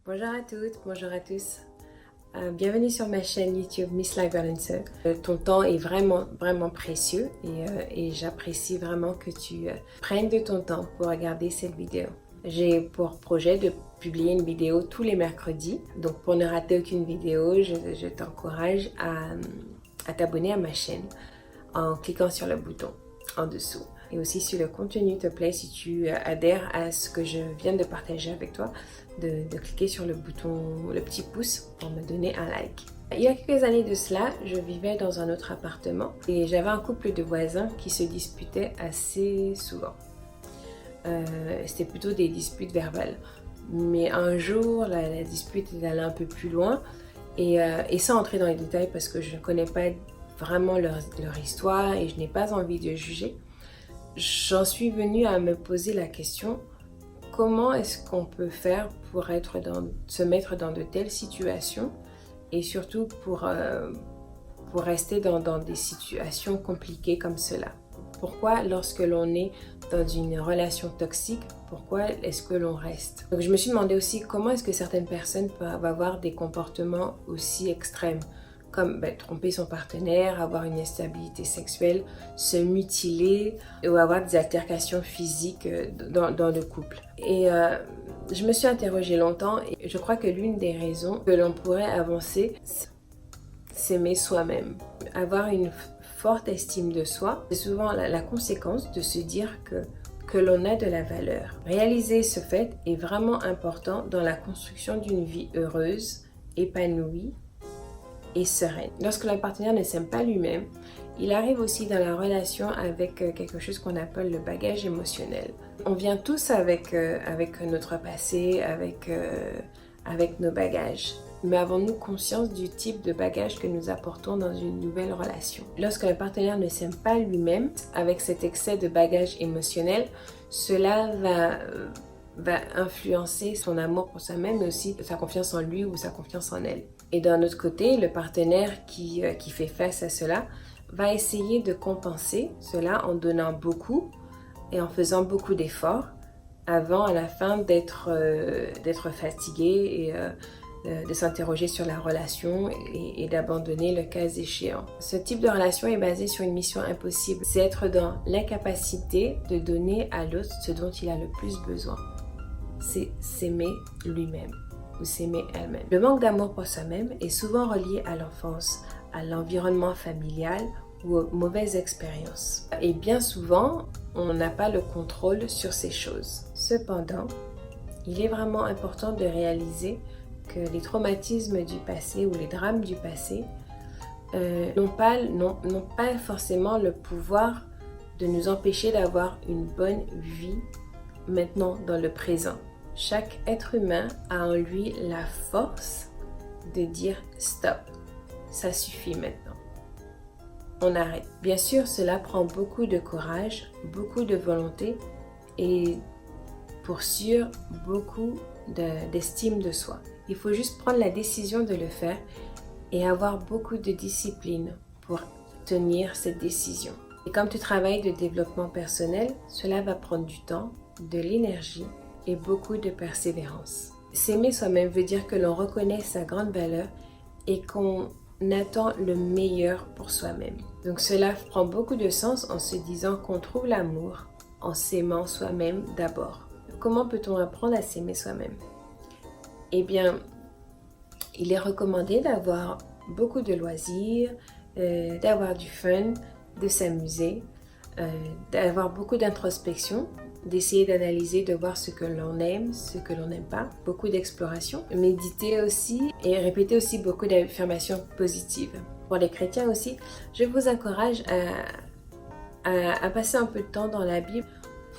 Bonjour à toutes, bonjour à tous. Bienvenue sur ma chaîne YouTube Miss Life Balancer. Ton temps est vraiment précieux et j'apprécie vraiment que tu prennes de ton temps pour regarder cette vidéo. J'ai pour projet de publier une vidéo tous les mercredis. Donc pour ne rater aucune vidéo, je t'encourage à t'abonner à ma chaîne en cliquant sur le bouton en dessous. Et aussi si le contenu te plaît, si tu adhères à ce que je viens de partager avec toi, de cliquer sur le bouton, le petit pouce pour me donner un like. Il y a quelques années de cela, je vivais dans un autre appartement et j'avais un couple de voisins qui se disputaient assez souvent. C'était plutôt des disputes verbales. Mais un jour, la dispute est allée un peu plus loin et sans entrer dans les détails parce que je ne connais pas vraiment leur histoire et je n'ai pas envie de juger, j'en suis venue à me poser la question: comment est-ce qu'on peut faire pour se mettre dans de telles situations et surtout pour rester dans des situations compliquées comme cela? Pourquoi lorsque l'on est dans une relation toxique, pourquoi est-ce que l'on reste? Donc je me suis demandé aussi comment est-ce que certaines personnes peuvent avoir des comportements aussi extrêmes, comme tromper son partenaire, avoir une instabilité sexuelle, se mutiler ou avoir des altercations physiques dans le couple. Et je me suis interrogée longtemps et je crois que l'une des raisons que l'on pourrait avancer, c'est s'aimer soi-même. Avoir une forte estime de soi, c'est souvent la conséquence de se dire que l'on a de la valeur. Réaliser ce fait est vraiment important dans la construction d'une vie heureuse, épanouie et sereine. Lorsque le partenaire ne s'aime pas lui-même, il arrive aussi dans la relation avec quelque chose qu'on appelle le bagage émotionnel. On vient tous avec notre passé, avec nos bagages. Mais avons-nous conscience du type de bagage que nous apportons dans une nouvelle relation? Lorsque le partenaire ne s'aime pas lui-même, avec cet excès de bagage émotionnel, cela va influencer son amour pour soi-même, mais aussi sa confiance en lui ou sa confiance en elle. Et d'un autre côté, le partenaire qui fait face à cela va essayer de compenser cela en donnant beaucoup et en faisant beaucoup d'efforts avant, à la fin, d'être fatigué et de s'interroger sur la relation et d'abandonner le cas échéant. Ce type de relation est basé sur une mission impossible. C'est être dans l'incapacité de donner à l'autre ce dont il a le plus besoin. C'est s'aimer lui-même ou s'aimer elle-même. Le manque d'amour pour soi-même est souvent relié à l'enfance, à l'environnement familial ou aux mauvaises expériences. Et bien souvent, on n'a pas le contrôle sur ces choses. Cependant, il est vraiment important de réaliser que les traumatismes du passé ou les drames du passé n'ont pas forcément le pouvoir de nous empêcher d'avoir une bonne vie maintenant dans le présent. Chaque être humain a en lui la force de dire stop, ça suffit maintenant. On arrête. Bien sûr, cela prend beaucoup de courage, beaucoup de volonté et pour sûr beaucoup d'estime de soi. Il faut juste prendre la décision de le faire et avoir beaucoup de discipline pour tenir cette décision. Et comme tu travailles de développement personnel, cela va prendre du temps, de l'énergie et beaucoup de persévérance. S'aimer soi-même veut dire que l'on reconnaît sa grande valeur et qu'on attend le meilleur pour soi-même. Donc cela prend beaucoup de sens en se disant qu'on trouve l'amour en s'aimant soi-même d'abord. Comment peut-on apprendre à s'aimer soi-même? Eh bien, il est recommandé d'avoir beaucoup de loisirs, d'avoir du fun, de s'amuser, d'avoir beaucoup d'introspection, d'essayer d'analyser, de voir ce que l'on aime, ce que l'on n'aime pas, beaucoup d'exploration, méditer aussi et répéter aussi beaucoup d'affirmations positives. Pour les chrétiens aussi, je vous encourage à passer un peu de temps dans la Bible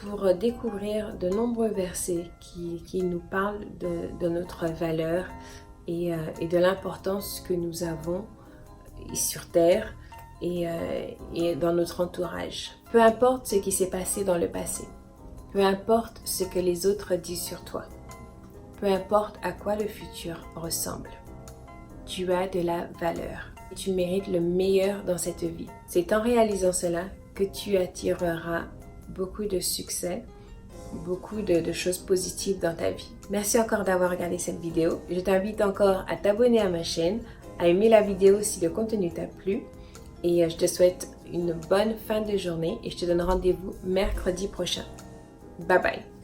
pour découvrir de nombreux versets qui nous parlent de notre valeur et de l'importance que nous avons sur terre et dans notre entourage. Peu importe ce qui s'est passé dans le passé, peu importe ce que les autres disent sur toi, peu importe à quoi le futur ressemble, tu as de la valeur et tu mérites le meilleur dans cette vie. C'est en réalisant cela que tu attireras beaucoup de succès beaucoup de choses positives dans ta vie. Merci encore d'avoir regardé cette vidéo. Je t'invite encore à t'abonner à ma chaîne, à aimer la vidéo si le contenu t'a plu. Et je te souhaite une bonne fin de journée et je te donne rendez-vous mercredi prochain. Bye bye!